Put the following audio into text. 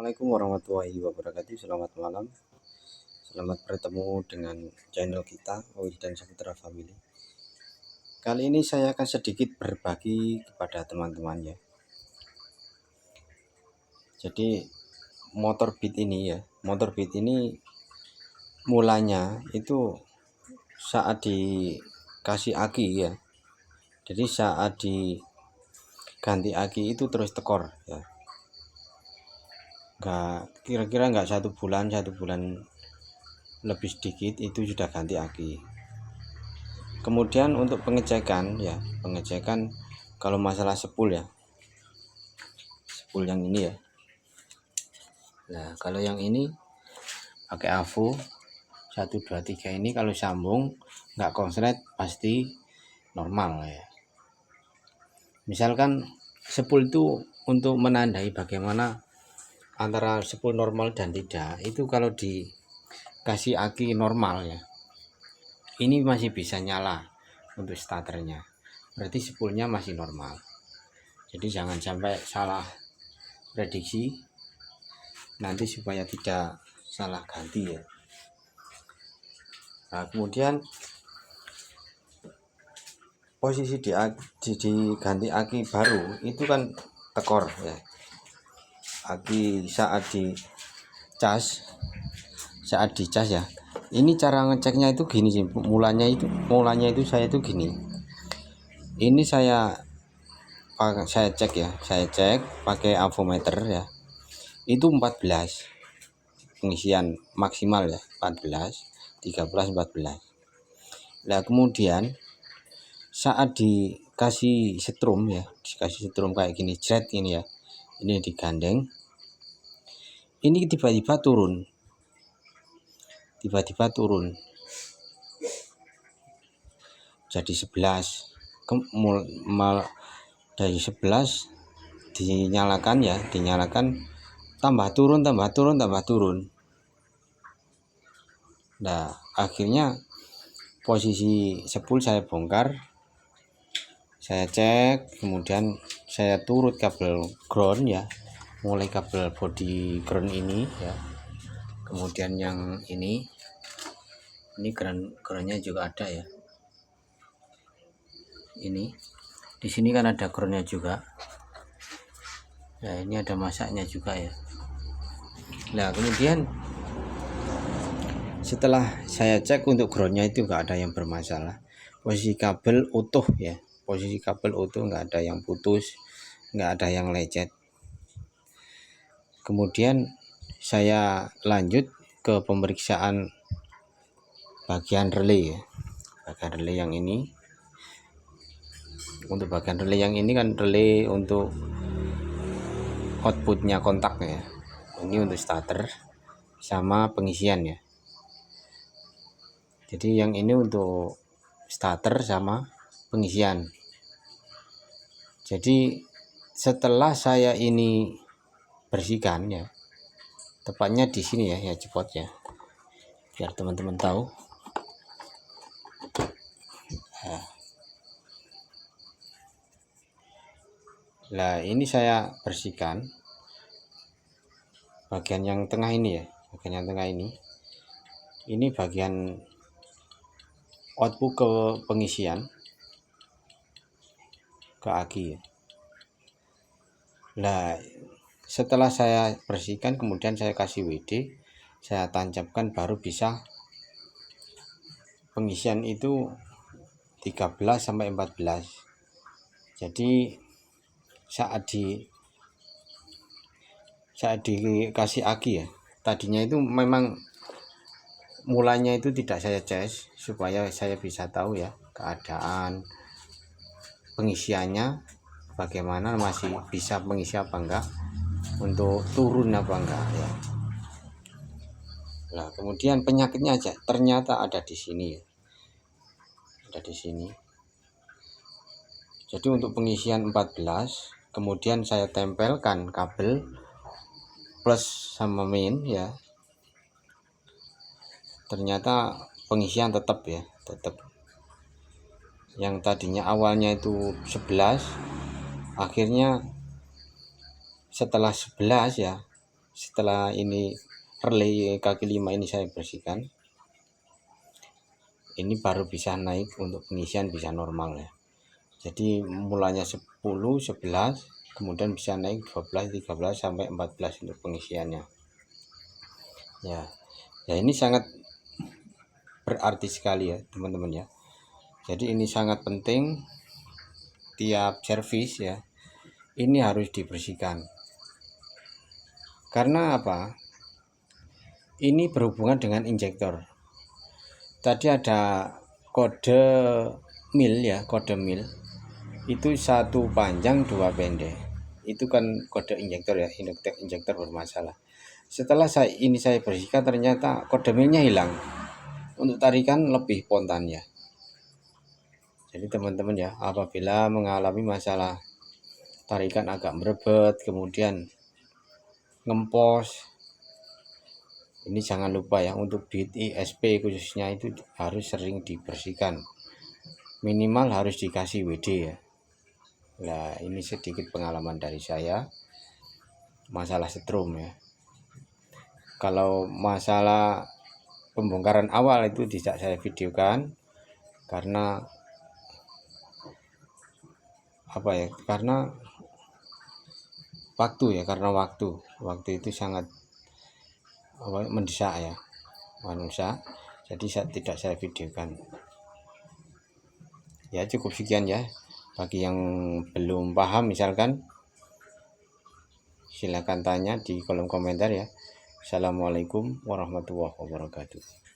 Assalamualaikum warahmatullahi wabarakatuh. Selamat malam. Selamat bertemu dengan channel kita Oil dan Saputra Family. Kali ini saya akan sedikit berbagi kepada teman-teman ya. Jadi motor Beat ini mulanya itu saat dikasih aki ya. Jadi saat diganti aki itu terus tekor ya. Kira-kira nggak satu bulan lebih sedikit itu sudah ganti aki. Kemudian untuk pengecekan kalau masalah spool ya, spool yang ini ya. Nah kalau yang ini pakai AVO 1 2 3 ini kalau sambung nggak konslet pasti normal ya. Misalkan spool itu untuk menandai bagaimana antara spool normal dan tidak, itu kalau dikasih aki normal ya, ini masih bisa nyala untuk starternya, berarti spoolnya masih normal. Jadi jangan sampai salah prediksi nanti supaya tidak salah ganti ya. Nah kemudian posisi diganti aki baru itu kan tekor ya. Aki saat dicas ya, ini cara ngeceknya itu gini sih, mulanya itu saya itu gini. Ini saya cek pakai avometer ya, itu 14 pengisian maksimal ya, 14 13 14. Nah kemudian saat dikasih setrum kayak gini, jet ini ya, ini digandeng, ini tiba-tiba turun jadi 11. Dari 11 dinyalakan tambah turun. Nah akhirnya posisi spool saya bongkar, saya cek, kemudian saya turut kabel ground ya, mulai kabel body ground ini ya, kemudian yang ini groundnya juga ada ya, ini di sini kan ada groundnya juga. Nah ini ada masaknya juga ya. Nah kemudian setelah saya cek untuk groundnya itu nggak ada yang bermasalah, posisi kabel utuh ya, nggak ada yang putus, nggak ada yang lecet. Kemudian saya lanjut ke pemeriksaan bagian relay ya, yang ini. Untuk bagian relay yang ini kan relay untuk outputnya kontak ya, ini untuk starter sama pengisian ya. Jadi yang ini untuk starter sama pengisian. Jadi setelah saya ini bersihkan ya, tepatnya di sini ya cepotnya, biar teman-teman tahu. Nah ini saya bersihkan bagian yang tengah ini ya, ini bagian output ke pengisian ke aki ya. Nah setelah saya bersihkan kemudian saya kasih WD, saya tancapkan, baru bisa pengisian itu 13 sampai 14. Jadi saat dikasih aki ya, tadinya itu memang mulanya itu tidak saya cas supaya saya bisa tahu ya keadaan pengisiannya bagaimana, masih bisa mengisi apa enggak, untuk turun apa enggak ya. Nah kemudian penyakitnya aja ternyata ada di sini ya, Jadi untuk pengisian 14, kemudian saya tempelkan kabel plus sama main ya, ternyata pengisian tetap yang tadinya awalnya itu 11, akhirnya setelah 11 ya setelah ini relay kaki 5 ini saya bersihkan, ini baru bisa naik untuk pengisian, bisa normal ya. Jadi mulanya 10, 11, kemudian bisa naik 12, 13 sampai 14 untuk pengisiannya. Ya. Ya, ini sangat berarti sekali ya, teman-teman ya. Jadi ini sangat penting, tiap servis ya. Ini harus dibersihkan. Karena apa? Ini berhubungan dengan injektor. Tadi ada kode mil ya, kode mil. Itu satu panjang dua pendek, itu kan kode injektor ya, injektor bermasalah. Setelah saya bersihkan, ternyata kode milnya hilang, untuk tarikan lebih spontan ya. Jadi teman-teman ya, apabila mengalami masalah tarikan agak merebet, kemudian ngempos, ini jangan lupa ya, untuk beat ISP khususnya itu harus sering dibersihkan, minimal harus dikasih WD ya. Nah, ini sedikit pengalaman dari saya masalah setrum ya. Kalau masalah pembongkaran awal itu tidak saya videokan karena apa ya? Karena waktu ya, waktu itu sangat mendesak ya, manusia. Jadi tidak saya videokan. Ya cukup sekian ya. Bagi yang belum paham misalkan, silakan tanya di kolom komentar ya. Assalamualaikum warahmatullahi wabarakatuh.